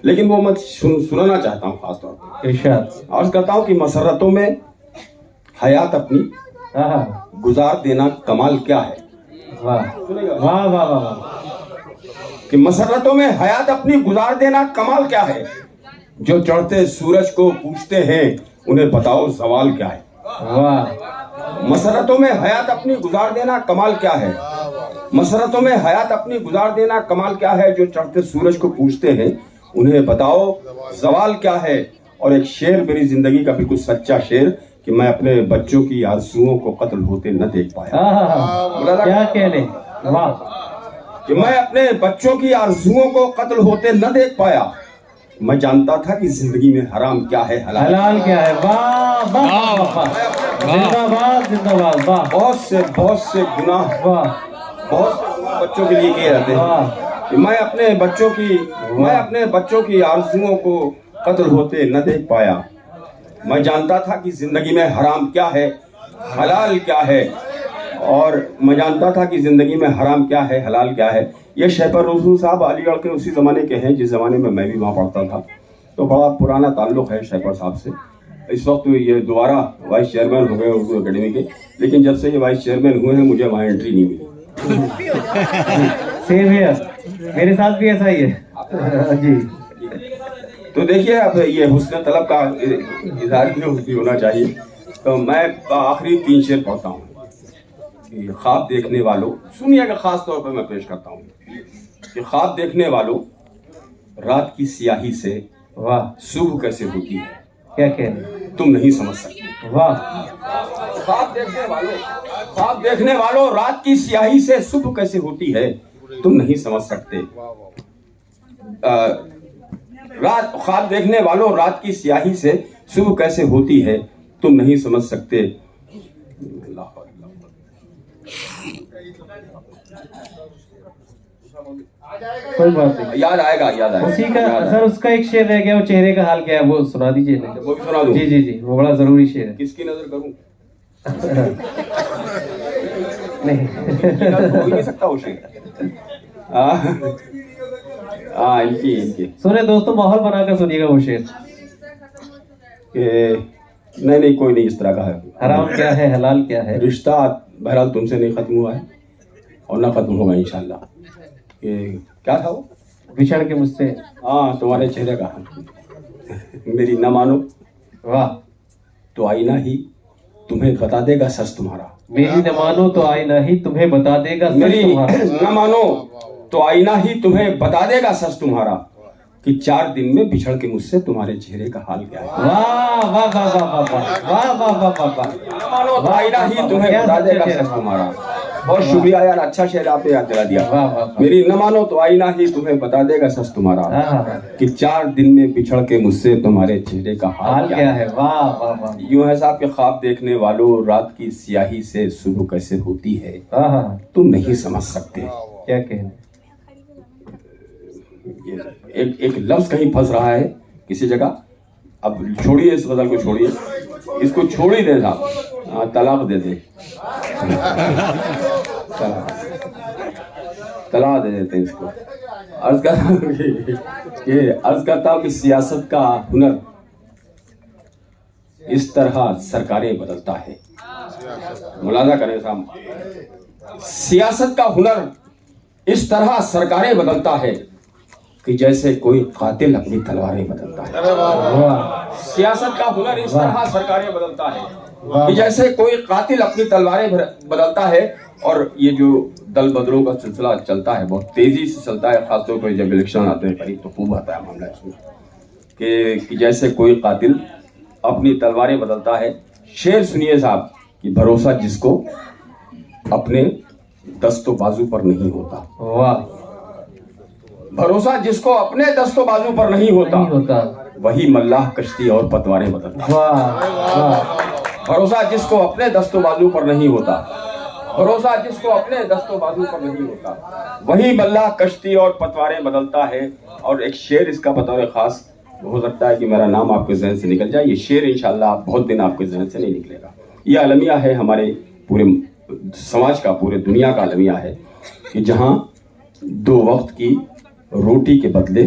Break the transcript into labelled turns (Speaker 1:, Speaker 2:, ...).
Speaker 1: لیکن وہ میں سنانا چاہتا ہوں خاص طور پر.
Speaker 2: ارشاد.
Speaker 1: عرض کرتا ہوں کہ مسرتوں میں حیات اپنی گزار دینا کمال کیا ہے.
Speaker 2: واہ واہ واہ واہ.
Speaker 1: کہ مسرتوں میں حیات اپنی گزار دینا کمال کیا ہے. جو چڑھتے سورج کو پوچھتے ہیں انہیں بتاؤ زوال کیا ہے.
Speaker 2: واہ.
Speaker 1: مسرتوں میں حیات اپنی گزار دینا کمال کیا ہے. مسرتوں میں حیات اپنی گزار دینا کمال کیا ہے. جو چڑھتے سورج کو پوچھتے ہیں انہیں بتاؤ زوال کیا ہے. اور ایک شعر میری زندگی کا بالکل سچا شعر کہ میں اپنے بچوں کی آرزوؤں کو قتل ہوتے نہ دیکھ پایا.
Speaker 2: کیا کہنے. واہ.
Speaker 1: کہ میں اپنے بچوں کی آرزوؤں کو قتل ہوتے نہ دیکھ پایا. میں جانتا تھا کہ زندگی میں حرام کیا ہے
Speaker 2: حلال کیا ہے. واہ واہ واہ. زندہ باد زندہ باد. واہ.
Speaker 1: بہت سے گناہ بہت سے بچوں کے لیے کیے جاتے ہیں کہ میں اپنے بچوں کی آرزوؤں کو قتل ہوتے نہ دیکھ پایا. میں جانتا تھا کہ زندگی میں حرام کیا ہے حلال کیا ہے. اور میں جانتا تھا کہ زندگی میں حرام کیا ہے حلال کیا ہے. یہ شہپر رسول صاحب علی گڑھ کے اسی زمانے کے ہیں جس زمانے میں بھی وہاں پڑھتا تھا. تو بڑا پرانا تعلق ہے شہپر صاحب سے. اس وقت یہ دوبارہ وائس چیئرمین ہو گئے اردو اکیڈمی کے, لیکن جب سے یہ وائس چیئرمین ہوئے ہیں مجھے وہاں انٹری نہیں ملی.
Speaker 2: سیم ہے, میرے ساتھ بھی ایسا ہی ہے جی.
Speaker 1: تو دیکھیے اب یہ حسن طلب کا اظہار بھی ہونا چاہیے. تو میں آخری 3 شعر پڑھتا ہوں کہ خواب دیکھنے والوں سنیے. کہ خاص طور پر میں پیش کرتا ہوں کہ خواب دیکھنے والوں رات کی سیاہی سے
Speaker 2: واہ
Speaker 1: صبح کیسے ہوتی ہے
Speaker 2: کیا کہنے.
Speaker 1: تم نہیں سمجھ سکتے.
Speaker 2: واہ.
Speaker 1: خواب دیکھنے والوں رات کی سیاہی سے صبح کیسے ہوتی ہے تم نہیں سمجھ سکتے. خواب دیکھنے والوں رات کی سیاہی سے صبح کیسے ہوتی ہے تم نہیں سمجھ سکتے.
Speaker 2: کوئی بات نہیں,
Speaker 1: یاد آئے گا.
Speaker 2: اسی کا سر اس کا ایک شعر رہ گیا, وہ چہرے کا حال کیا ہے وہ سنا دیجیے.
Speaker 1: وہ بھی سنا دوں.
Speaker 2: جی وہ بڑا ضروری شعر ہے.
Speaker 1: کس کی نظر کروں.
Speaker 2: نہیں
Speaker 1: ہو نہیں سکتا وہ شعر. ان کی
Speaker 2: سنے دوستوں, ماحول بنا کر سنیے گا وہ شعر.
Speaker 1: نہیں کوئی نہیں اس طرح کا ہے.
Speaker 2: حرام کیا ہے حلال کیا ہے.
Speaker 1: رشتہ بہرحال تم سے نہیں ختم ہوا ہے اور نہ ختم ہوگا انشاءاللہ. کیا تھا وہ
Speaker 2: بچھڑ کے مجھ سے.
Speaker 1: تمہارے چہرے کا میری نہ مانو
Speaker 2: واہ
Speaker 1: تو آئینہ ہی تمہیں بتا دے گا سچ تمہارا.
Speaker 2: میری نہ مانو تو آئینہ ہی تمہیں بتا دے گا
Speaker 1: میری نہ مانو تو آئینہ ہی تمہیں بتا دے گا سچ تمہارا کہ 4 دن میں بچھڑ کے مجھ سے تمہارے چہرے کا حال کیا ہے.
Speaker 2: واہ واہ واہ واہ واہ واہ واہ واہ.
Speaker 1: نہ مانو تو آئینہ ہی تمہیں بتا دے گا سچ تمہارا. بہت شکریہ یار, اچھا شعر آپ نے یاد دلا دیا. میری نہ مانو تو آئینہ ہی تمہیں بتا دے گا سچ تمہارا کہ 4 دن میں بچھڑ کے مجھ سے تمہارے چہرے کا حال کیا ہے.
Speaker 2: واہ واہ واہ.
Speaker 1: یوں ہے صاحب کہ خواب دیکھنے والوں رات کی سیاہی سے صبح کیسے ہوتی ہے تم نہیں سمجھ سکتے.
Speaker 2: کیا کہنے.
Speaker 1: ایک لفظ کہیں پھنس رہا ہے کسی جگہ. اب چھوڑیے اس غزل کو, چھوڑیے اس کو, چھوڑ ہی دے صاحب, طلاق دے دے, طلاق دے دیتے اس کو. عرض کرتا ہوں کہ سیاست کا ہنر اس طرح سرکاریں بدلتا ہے. ملاحظہ کریں صاحب, سیاست کا ہنر اس طرح سرکاریں بدلتا ہے کہ جیسے کوئی قاتل اپنی تلواریں بدلتا ہے. سیاست کا ہنر اس طرح سرکاریں بدلتا ہے کہ جیسے کوئی قاتل اپنی تلواریں بدلتا ہے. اور یہ جو دل بدلوں کا سلسلہ چلتا ہے بہت تیزی سے چلتا ہے, خاص طور پر جب الیکشن آتے ہیں قریب تو خوب آتا ہے معاملہ اس میں کہ جیسے کوئی قاتل اپنی تلواریں بدلتا ہے. شعر سنیے صاحب کہ بھروسہ جس کو اپنے دست و بازو پر نہیں ہوتا.
Speaker 2: واہ.
Speaker 1: بھروسہ جس کو اپنے دست و بازو پر نہیں ہوتا وہی ملاح کشتی اور پتواریں بدلتا ہے. بھروسہ جس کو اپنے دست و بازو پر نہیں ہوتا, بھروسہ جس کو اپنے دست و بازو پر نہیں ہوتا وہی ملاح کشتی اور پتواریں بدلتا ہے. اور ایک شعر اس کا بطور خاص ہو سکتا ہے کہ میرا نام آپ کے ذہن سے نکل جائے. یہ شعر انشاءاللہ بہت دن آپ کے ذہن سے نہیں نکلے گا. یہ المیہ ہے ہمارے پورے سماج کا, پورے دنیا کا المیہ ہے کہ جہاں 2 وقت کی روٹی کے بدلے